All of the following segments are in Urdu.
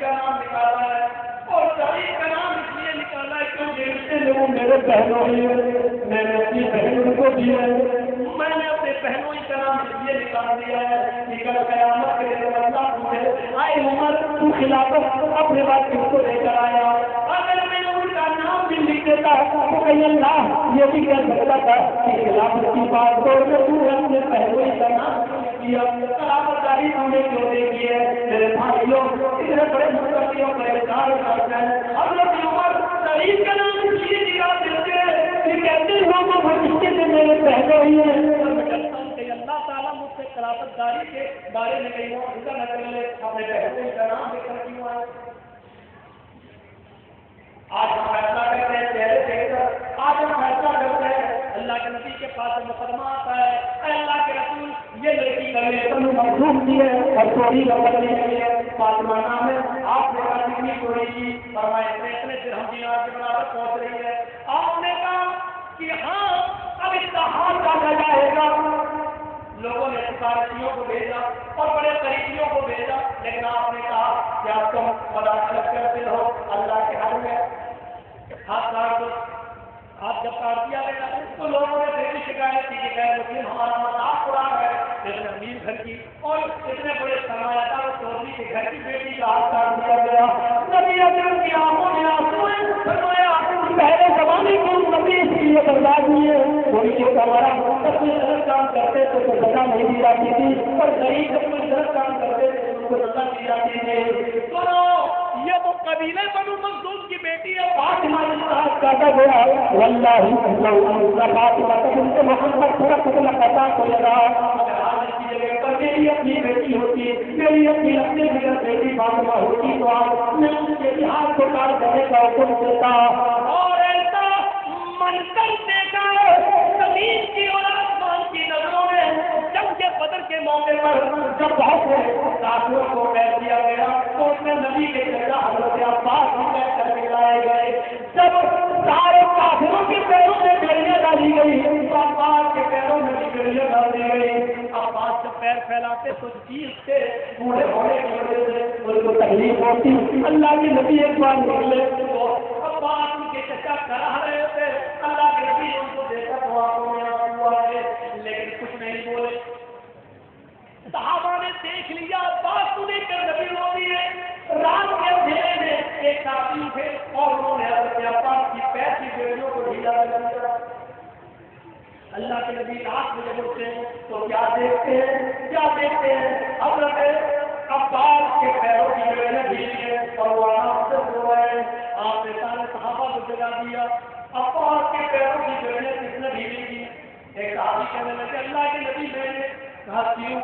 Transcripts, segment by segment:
کا نام نکالا ہے، اور داڑھی کا نام اس لیے نکالا ہے کیونکہ وہ میرے بہنوں ہی ہیں، میں نے اپنی بہنوں کو دی ہے، میں نے اپنے بہنوں کا نام اس لیے نکال دیا ہے کہ کل قیامت کے دن اللہ پوچھے آئے عمر تو خلافت اپنے بعد کس کو لے کر آیا؟ اگر میں ان کا نام بھی لکھ دیتا تو کہیں اللہ یہ بھی کہہ سکتا تھا کہ خلافت کی بات تو اپنے پہلو کا نام کیا، خلافت داری ہم نے کیوں دے دی ہے؟ میرے بھائیوں اتنے بڑے مستقبلوں پریشان کرتے ہیں، حضرت عمر شریف کا نام اس لیے نکال دیتے ہیں کہ کہتے لوگوں کو رشتے سے میرے پہلو ہی ہیں، کہ اللہ تعالیٰ مجھ سے خلافت داری کے بارے میں کہیں معجزہ نہ کر لے، اپنے پہلو کا نام لے کر کیوں آئے؟ آج ہم فیصلہ کرتے ہیں چہرے دیکھ کر، آج ہم فیصلہ کرتے ہیں اللہ کے نبی کے پاس مقدمہ آتا ہے، اے اللہ کے رسول یہ لڑکی کرنے تم مخصوص کی ہے اور چوری کرنے کے لیے فاطمہ نام ہے، آپ نے کہا کتنی چوری کی؟ فرمایا اتنے درہم دینار کے برابر پہنچ رہی ہے۔ آپ نے کہا کہ ہاں اب اتحاد کاٹا جائے گا، لوگوں نے سفارشیوں کو بھیجا اور بڑے قریبیوں کو بھیجا، لیکن آپ نے کہا کہ آپ تم مداخلت کرتے ہو اللہ کے حق میں، ہاتھ کاٹ دو۔ آپ جب کاٹ دیا گیا تو لوگوں نے پھر بھی شکایت کی کہ غیر مسلم ہمارا مذاق اڑا ہے، اتنے امیر گھر کی اور اتنے بڑے سرمایہ دار چودھری کے گھر کی بیٹی کا ہاتھ کاٹ دیا گیا۔ نبی اکرم کی آنکھوں میں آنسو ہیں، فرمایا پہلے زمانے کو نبی اس لیے برداشت نہیں ہے، کوئی یہ ہمارا اپنے غلط کام کرتے تو سزا نہیں دی جاتی تھی، اور غریب جب کوئی غلط کام کرتے تو ان کو سزا دی جاتی تھی۔ سنو یہ تو قبیلے بنو مخزوم کی بیٹی ہے، فاطمہ استحاق کاٹا گیا، واللہ فاطمہ ان سے محمد تھوڑا کتنا پتا کو لگا، کی جگہ پر میری اپنی بیٹی ہوتی، میری اپنی بیٹی فاطمہ ہوتی تو آپ میں ان کے ہاتھ کو کاٹ دینے کا حکم دیتا، اور ایسا منظر دیکھا زمین کی اور آسمان کی نظروں میں جنگ کے بدر کے موقع پر جب بہت سے کافروں کو بیٹھ دیا گیا تو اس میں نبی کے جگہ حضرت عباس بھی بیٹھ کر کے لائے گئے، جب سارے کافروں کے پیروں میں بیڑیاں ڈالی گئی تو عباس کے پیروں میں بھی بیڑیاں ڈال دی گئی، عباس جب پیر پھیلاتے تو چیز سے بوڑھے ہونے کی وجہ سے ان کو تکلیف ہوتی، اللہ کے نبی ایک بار نکلے تو عباس ان کے چچا کرا رہے تھے، اللہ کے نبی ان کو دیکھا تو آنکھوں میں آنسو آئے لیکن کچھ نہیں بولے، صحابہ نے دیکھ لیا عباس کو دیکھ کر نبی رو دیے، رات کے اندھیرے میں ایک ساتھی اٹھے اور انہوں نے حضرت عباس کی پیر کی بیڑیوں کو ڈھیلا کر دیا۔ اللہ کے نبی رات میں جب اٹھتے ہیں تو کیا دیکھتے ہیں حضرت عباس کے پیروں کی بیڑیاں ڈھیلی ہیں اور وہ آرام سے سو رہے ہیں، آپ نے سارے صحابہ کو جگا دیا، عباس کے پیروں کی بیڑیاں کس نے ڈھیلی کی؟ ایک صحابی کہنے لگے اللہ کے نبی میں نے کہا کیوں؟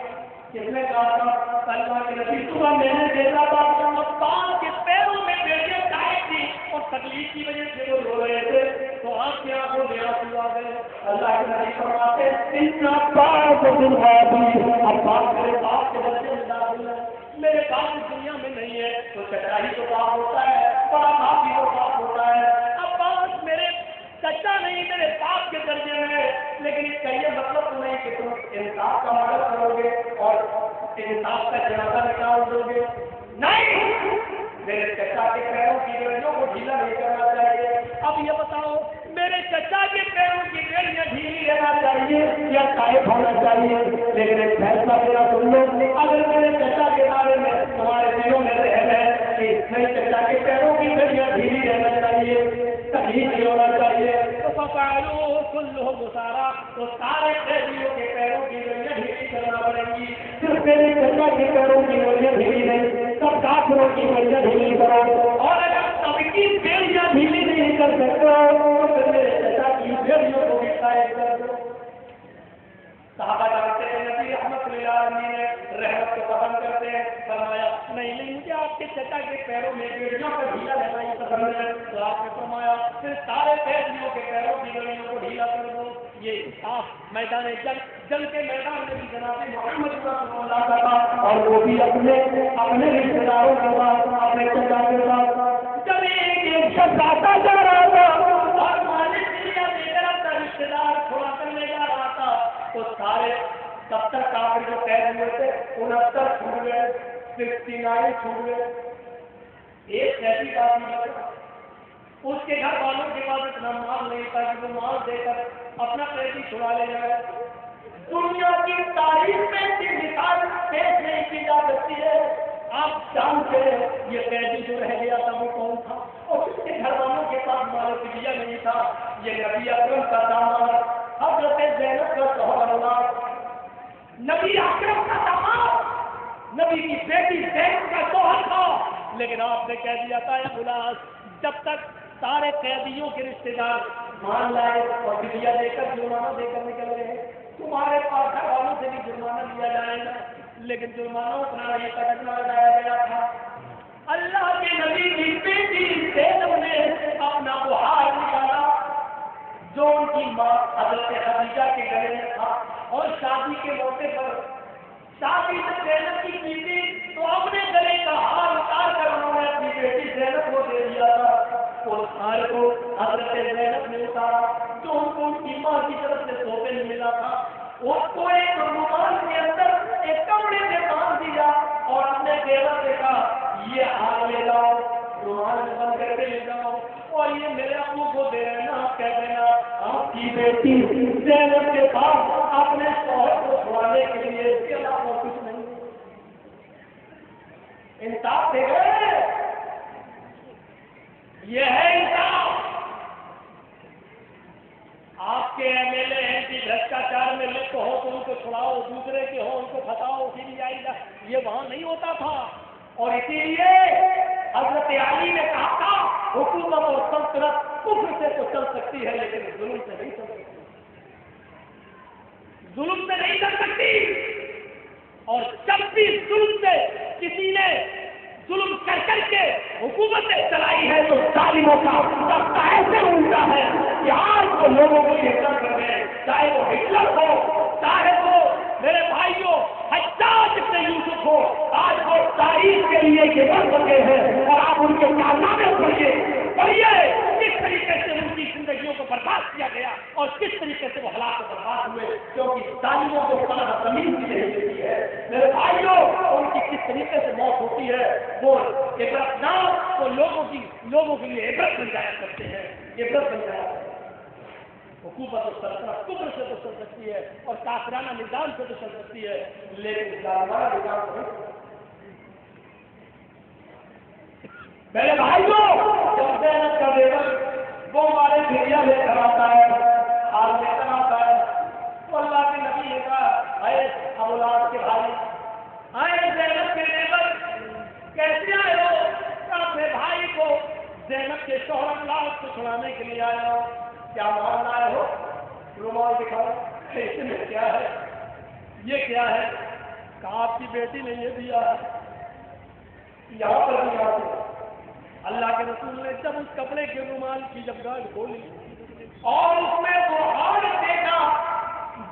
کس نے کہا تھا؟ اللہ کے نبی صبح میں نے دیکھا تھا عباس کے پیروں میں بیڑیاں ٹائٹ تھی اور تکلیف کی وجہ سے وہ رو رہے تھے تو آپ کی آنکھوں میں آنسو آ گئے۔ اللہ کے نبی فرماتے اتنا عباس میرے باپ کے بچے میں داخل ہے، میرے باپ اس دنیا میں نہیں ہے تو چچا ہی تو باپ ہوتا ہے، بڑا باپ ہی تو باپ ہوتا ہے، عباس میرے چچا نہیں میرے باپ کے درجے میں، لیکن اس کا یہ مطلب تو نہیں کہ تم انصاف کا مدد کرو گے اور انصاف کا جنازہ نکال دو گے، نہیں، میرے چچا کے پیروں کی بیڑیوں کو ڈھیلا نہیں کرنا چاہیے۔ اب یہ بتاؤ میرے چچا کے پیروں کی بیڑیاں ڈھیلی لینا چاہیے یا قائم ہونا چاہیے؟ لیکن ایک فیصلہ میرا سن لو، اگر میرے چچا کے بارے میں تمہارے دلوں میں رہنا ہے کہ میرے چچا کے پیروں کی بیڑیاں ڈھیلی رہنا چاہیے، تکلیف نہیں ہونا چاہیے تو پکارو سن لو گزارا تو سارے قیدیوں کے پیروں کی بیڑیاں ڈھیلی کرنا پڑیں گی، صرف میرے چچا کے پیروں کی بیڑیاں ڈھیلی نہیں، سب کافروں کی بیڑیاں ڈھیلی کرو، اور اگر سب کی بیڑیاں ڈھیلی نہیں کر سکتے تو پھر میرے چچا کی بیڑیوں کو بھی قائم کر دو۔ صحابہ جانتے ہیں نبی رحمت اللہ علیہ نے رحمت کو پسند کرتے ہیں، فرمایا نہیں مجھے آپ کے چچا کے پیروں میں بیڑیوں کا ڈھیلا رہنا ہی پسند ہے، تو آپ نے فرمایا پھر سارے قیدیوں کے پیروں کی بیڑیوں کو ڈھیلا کر دو۔ یہ انصاف میدان جنگ کے میدان میں بھی جناب محمد رسول اللہ کا تھا، اور وہ بھی اپنے رشتے داروں کے ساتھ، اپنے چچا کے ساتھ، جب ایک شخص آتا جا رہا تھا اور مالک دنیا دے کر اپنا رشتے دار چھوڑا کرنے جا رہا تھا تو سارے 70 کافر جو قید ہوئے تھے 69 چھوٹ گئے، 69 چھوٹ گئے، ایک قیدی کا آدمی لگا، اس کے گھر والوں کے پاس اتنا مال نہیں تھا کہ وہ مال دے کر اپنا قیدی چھڑا لے جائے۔ دنیا کی تاریخ میں اس کی مثال پیش نہیں کی جا سکتی ہے۔ آپ جانتے ہیں یہ قیدی جو رہ گیا تھا وہ کون تھا، اور اس کے گھر والوں کے پاس مال فدیہ نہیں تھا۔ یہ نبی اکرم کا داماد حضرت زینب کا شوہر اللہ، نبی اکرم کا داماد، نبی کی بیٹی زینب کا شوہر تھا۔ لیکن آپ نے کہہ دیا تھا اے غلاس، جب تک سارے قیدیوں کے رشتے دار مان لائے اور فدیہ دے کر جرمانہ دے کر نکل گئے، تمہارے پاس گھر والوں سے بھی جرمانہ لیا جائے گا، لیکن جرمانہ اتنا نہیں کٹنا لگایا گیا تھا۔ اللہ کے نبی کی بیٹی زینب نے اپنا بہار نکالا جو ان کی ماں حضرت خدیجہ کے گلے میں تھا، اور شادی کے موقع پر شادی سے زینب کی بیٹی تو اپنے گلے کا ہار اتار کر انہوں نے اپنی بیٹی زینب کو دے دیا تھا۔ اس ہار کو حضرت زینب نے اتارا جو ان کو ان کی ماں کی طرف سے تحفے میں ملا تھا، اس کو ایک رومال کے اندر ایک کپڑے سے باندھ دیا اور اپنے دیور سے کہا یہ ہار لے جاؤ، رومال بند کر کے لے جاؤ، اور یہ میرے ابو کو دے دینا، کہہ دینا آپ کی بیٹی زینب کے پاس اپنے شوہر کو چھڑانے کے لیے اس کے علاوہ کچھ نہیں۔ انصاف دے گئے، یہ ہے انصاف۔ آپ کے ایم ایل اے ہیں کہ بھرشٹاچار میں لپت ہو تو ان کو چھڑاؤ، دوسرے کے ہو ان کو پھنساؤ، اسی لیے آئی جا، یہ وہاں نہیں ہوتا تھا۔ اور اسی لیے حضرت علی نے کہا تھا حکومت اور سلطنت کفر سے تو چل سکتی ہے لیکن ظلم سے نہیں چل سکتی، ظلم سے نہیں چل سکتی۔ اور جب بھی ظلم سے کسی نے ظلم کر کر کے حکومتیں چلائی ہے تو ظالموں کا رستہ ایسے الٹا ہے کہ آج وہ لوگوں کو یہ کر رہے ہیں، چاہے وہ ہٹلر ہو، چاہے وہ میرے بھائیوں حجاج ابن یوسف ہو، آج وہ تاریخ کے لیے یہ بن سکے ہیں، اور آپ ان کے کارنامے پڑھیے کس طریقے سے ان کی زندگیوں کو برباد کیا گیا اور کس طریقے سے وہ حالات برباد ہوئے، کیونکہ ظالموں کو پناہ زمین کی نہیں دیتی ہے۔ میرے بھائیوں ان کی کس طریقے سے موت ہوتی ہے وہ عبرت نہ وہ لوگوں کے لیے عبرت بن جایا کرتے ہیں، عبرت بن جایا کرتے ہیں۔ حکومت اور سلطنت کفر سے تو چل سکتی ہے اور کافرانہ نظام سے تو چل سکتی ہے، لیکن ظالمانہ نظام نہیں۔ میرے بھائیوں جب زینب کا دیور وہ ہمارے دنیا لے کر آتا ہے، حال لے کر آتا ہے، تو اللہ کے نبی نے کہا اے اولاد کے بھائی، اے زینب کے دیور کیسے آئے ہو؟ اپنے بھائی کو زینب کے شوہر اللہ کو چھڑانے کے لیے آئے ہو، کیا مان لائے ہو؟ رومال دکھاؤ، اس میں کیا ہے، یہ کیا ہے؟ کہا آپ کی بیٹی نے یہ دیا ہے، یہاں پر بھی آتے اللہ کے رسول نے جب اس کپڑے کے رومال کی جب گاڑ کھولی اور اس میں وہ ہار دیکھا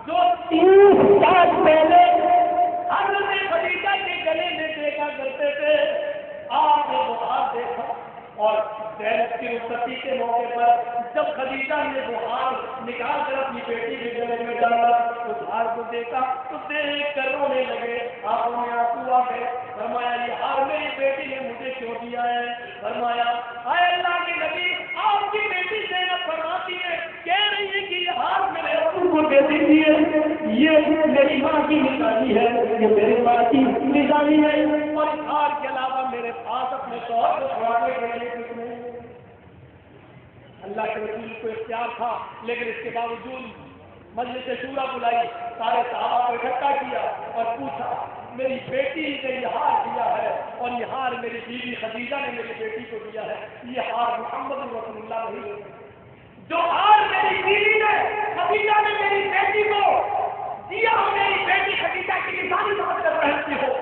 جو 30 سال پہلے حضرت خدیجہ کے گلے میں دیکھا کرتے تھے، آپ نے وہ ہار دیکھا، اور زینب کی رخصتی کے موقع پر جب خدیجہ نے وہ ہار نکال کر اپنی بیٹی کے گلے میں ڈالا، اس ہار کو دیکھا تو دیکھ کر رونے لگے، آنکھوں میں آنسو آ گئے۔ فرمایا یہ ہار میری بیٹی نے مجھے کیوں دیا ہے؟ فرمایا اے اللہ کے نبی آپ کی بیٹی زینب فرماتی ہے، کہہ رہی ہے کہ یہ ہار میرے ابو کو دے دیجیے، یہ میری ماں کی نشانی ہے، یہ میری ماں کی نشانی ہے، اور اس ہار کے علاوہ میرے پاس اپنے شوہر کو چھڑانے کے لیے کچھ نہیں۔ اللہ کے رسول کو اختیار تھا، لیکن اس کے باوجود مجلس شورا بلائی، سارے صحابہ کو اکٹھا کیا اور پوچھا میری بیٹی نے یہ ہار دیا ہے، اور یہ ہار میری بیوی خدیجہ نے میری بیٹی کو دیا ہے، یہ ہار محمد رسول اللہ نہیں ہے۔ جو ہار میری بیوی نے خدیجہ نے میری بیٹی کو دیا اور میری بیٹی خدیجہ کی نشانی سمجھ کر پہنتی ہو،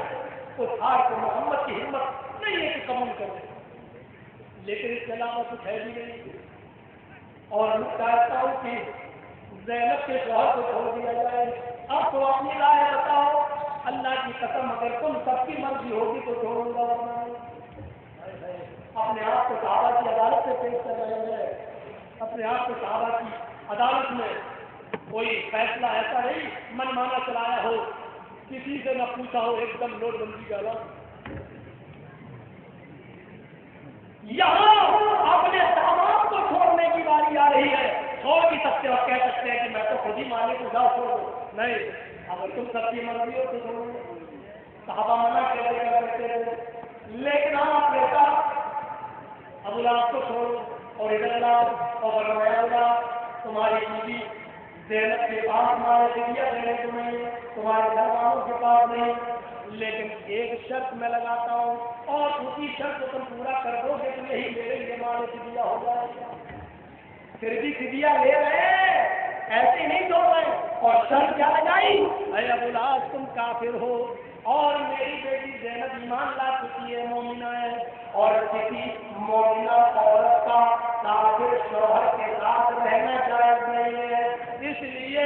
اس ہار کو محمد کی ہمت نہیں ہے کہ قبول کر دے، لیکن اس کے علاوہ کچھ ہے بھی نہیں۔ اور میں چاہتا ہوں کہ زینب کے شوہر کو چھوڑ دیا جائے۔ اب تو اپنی رائے بتاؤ، اللہ کی قسم اگر تم سب کی مرضی ہوگی تو چھوڑوں گا، اپنے آپ کو صحابہ کی عدالت سے پیش کر رہے ہیں، اپنے آپ کو صحابہ کی عدالت میں کوئی فیصلہ ایسا نہیں من مانا چلایا ہو، کسی سے نہ پوچھا ہو، ایک دم نوٹ بندی کا اعلان۔ یہاں اپنے داماد کو چھوڑنے کی باری آ رہی ہے. چھوڑ بھی سکتے ہو, کہہ سکتے ہیں کہ میں تو خود ہی مالک ہوں, جاؤ چھوڑ دو. نہیں, اگر تم سب کی مرضی ہو تو چھوڑو. صحابہ منع کر سکتے تھے, لیکن ہم اپنے ساتھ ابو لہب کو چھوڑو اور ادھر لاؤ اور فرمایا تمہاری بیوی زینب کے پاس ہمارے دنیا دینے کو نہیں, تمہارے گھر والوں کے پاس نہیں, لیکن ایک شرط میں لگاتا ہوں اور اسی شرط کو تم پورا کر دو گے تو یہی میرے لیے مال فدیہ ہو جائے گا. پھر بھی فدیہ لے رہے, ایسے نہیں چھوڑ رہے. اور شرط کیا لگائی؟ اے ابو لہب تم کافر ہو اور میری بیٹی زینب ایمان لا چکی ہے, مومنہ ہے, اور کسی مومنہ عورت کا کافر شوہر کے ساتھ رہنا جائز نہیں ہے. اس لیے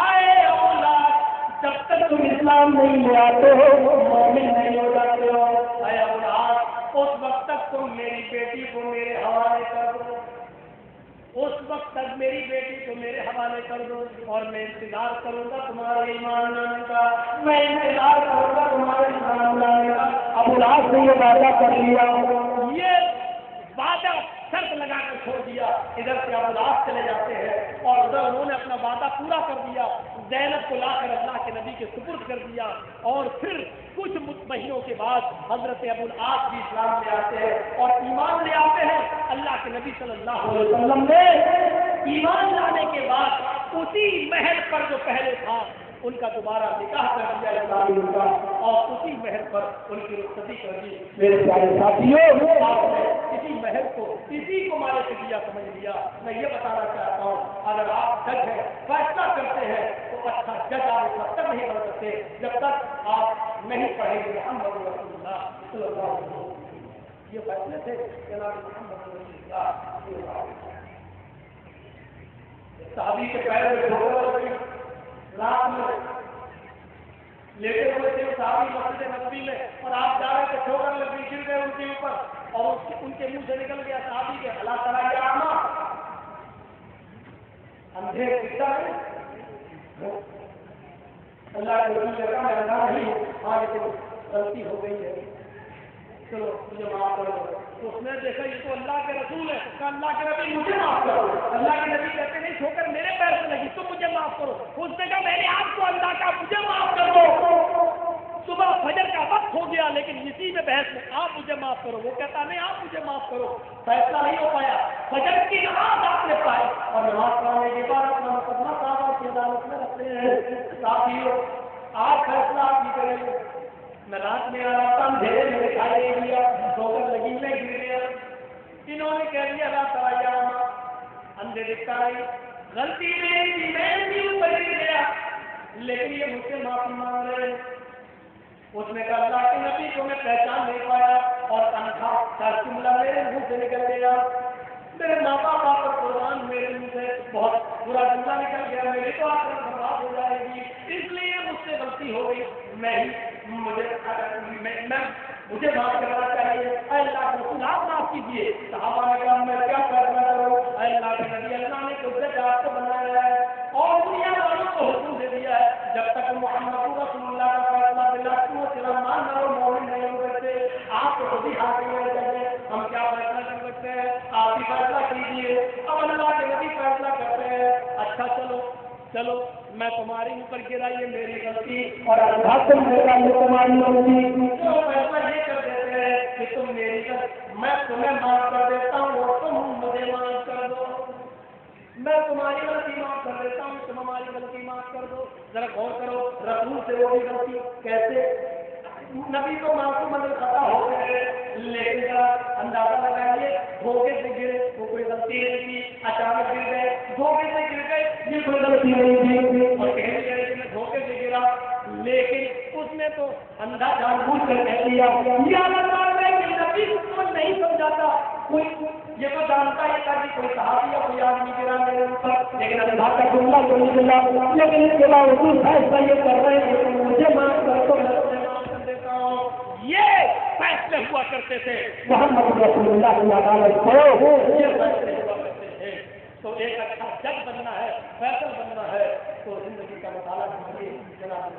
آئے اولاد, جب تک تم اسلام نہیں لے آتے ہو مومن نہیں ہو جاتے ہو. اے اولاد, اس وقت تک تم میری بیٹی کو میرے حوالے کر دو, اس وقت تک میری بیٹی کو میرے حوالے کر دو, اور میں انتظار کروں گا تمہارے ایمان لانے کا, میں انتظار کروں گا تمہارے ایمان لانے کا. ابو لہب نے یہ وعدہ کر لیا, یہ وعدہ شرط لگا کر چھوڑ دیا. ادھر سے ابو لہب چلے جاتے ہیں اور ادھر انہوں نے اپنا وعدہ پورا کر دیا, زینب کو لا کر اللہ کے نبی کے سپرد کر دیا. اور پھر کچھ مہینوں کے بعد حضرت ابو العاص بھی اسلام لے آتے ہیں اور ایمان لے آتے ہیں. اللہ کے نبی صلی اللہ علیہ وسلم نے ایمان لانے کے بعد اسی محل پر جو پہلے تھا ان کا دوبارہ نکاح کر دیا اسلامی کا, اور اسی محل پر ان کی رخصتی کر دی. میرے پیارے ساتھیوں, آپ نے اسی محل کو اسی کو مال فدیہ سمجھ لیا. میں یہ بتانا چاہتا ہوں, اگر آپ جج ہیں, فیصلہ کرتے ہیں, تو اچھا جج آپ تب تک نہیں بن سکتے جب تک آپ نہیں پڑھیں گے محمد رسول اللہ صلی اللہ علیہ وسلم. یہ فیصلے تھے جناب محمد رسول اللہ صلی اللہ علیہ وسلم. صحابی کے پیر میں ڈھوکر رات میں لیٹے ہوئے تھے صحابی مسجد نبوی میں, اور آپ جا رہے تھے, ٹھوکر لگی, گر گئے ان کے اوپر, اور ان کے منہ سے نکل گیا صحابی کے اللہ تعالیٰ کے آما اندھے دکھتا ہے. اللہ کے رسول نے کہا میں اندھا نہیں, آج تو غلطی ہو گئی ہے, چلو مجھے معاف کر دو. اس نے دیکھا یہ تو اللہ کے رسول ہے, کہا اللہ کے نبی مجھے معاف کرو. اللہ کے نبی کہتے نہیں ٹھوکر میرے پیر سے لگی, تم مجھے معاف کرو. اس نے کہا میں نے آپ کو اللہ کا, مجھے معاف کر دو. صبح فجر کا وقت ہو گیا لیکن اسی میں بحث میں آپ مجھے معاف کرو. وہ کہتا نہیں آپ مجھے معاف کرو. فیصلہ نہیں ہو پایا. فجر کی نماز آپ نے پائی اور نماز پڑھنے کے بعد اپنا مقدمہ صاحب کی عدالت میں رکھتے ہیں. ساتھیوں, آپ فیصلہ آپ کی کریں گے. میں رات میں آ رہا تھا, اندھیرے میں دکھائی دے دیا, ٹھوکر لگی میں گر گیا. انہوں نے کہہ دیا اللہ تعالیٰ اندھے دکھتا رہی, غلطی میری تھی, میں بھی اوپر گر گیا, لیکن یہ مجھ سے معافی مانگ رہے. اس نے کہا اللہ کے نبی کو میں پہچان نہیں پایا, اور انکھا کا جملہ میرے منہ سے نکل گیا. میرے ماں باپ پر قربان, میرے منہ سے بہت برا جملہ نکل گیا, میری تو آخر برباد ہو جائے گی, اس لیے مجھ سے غلطی ہو گئی. مجھے معاف کرنا چاہیے. اللہ کے رسول آپ معاف کیجیے. صحابہ نے کہا میں کیا کرنا کروں. اللہ کے نبی, اللہ نے تجھ سے آپ کو بنایا ہے اور دنیا والوں کو حکم دے دیا ہے جب تک محمد رسول اللہ کا فیصلہ بلا صرف مان لو مومن نہیں ہو سکتے. آپ کو خود ہی حاکم ہو سکتے, ہم کیا فیصلہ کر سکتے ہیں, آپ ہی فیصلہ کیجیے. اب اللہ کے نبی فیصلہ کرتے ہیں, اچھا چلو میں تمہاری اوپر گرا, یہ میری غلطی, اور اللہ تمہاری غلطی. تو فیصلہ یہ کر دیتے ہیں کہ تم میری غلطی, میں تمہیں معاف کر دیتا ہوں اور تم مجھے معاف کر دو. میں تمہاری غلطی معاف کر دیتا ہوں, تم ہماری غلطی معاف کر دو. ذرا غور کرو, رسول سے وہ بھی غلطی کیسے, نبی تو معصوم من الخطا ہو گئے, لیکن ذرا اندازہ لگائیے, دھوکے سے گرے تو کوئی غلطی نہیں تھی, اچانک گر گئے, دھوکے سے گر گئے, یہ کوئی غلطی نہیں تھی, اور کہنے لگے کہ میں دھوکے سے گرا, لیکن اس نے تو اندھا جان بوجھ کر کہہ دیا یہ اللہ ہے کہ نبی کو نہیں سمجھاتا. کوئی یہ تو جانتا ہی تھا کہ کوئی صحابی یا کوئی آدمی گرا میرے اوپر, لیکن اللہ کا جملہ تو نہیں ملا, لیکن اس کے باوجود فیصلہ یہ کر رہے ہیں کہ مجھے معاف کر دو, میں معاف کر دیتا ہوں. یہ فیصلے ہوا کرتے تھے محمد رسول اللہ کی عدالت کو, یہ فیصلے ہوا کرتے تھے. تو ایک اچھا جج بننا ہے, فیصل بننا ہے, تو زندگی کا مطالعہ کیجیے. جناب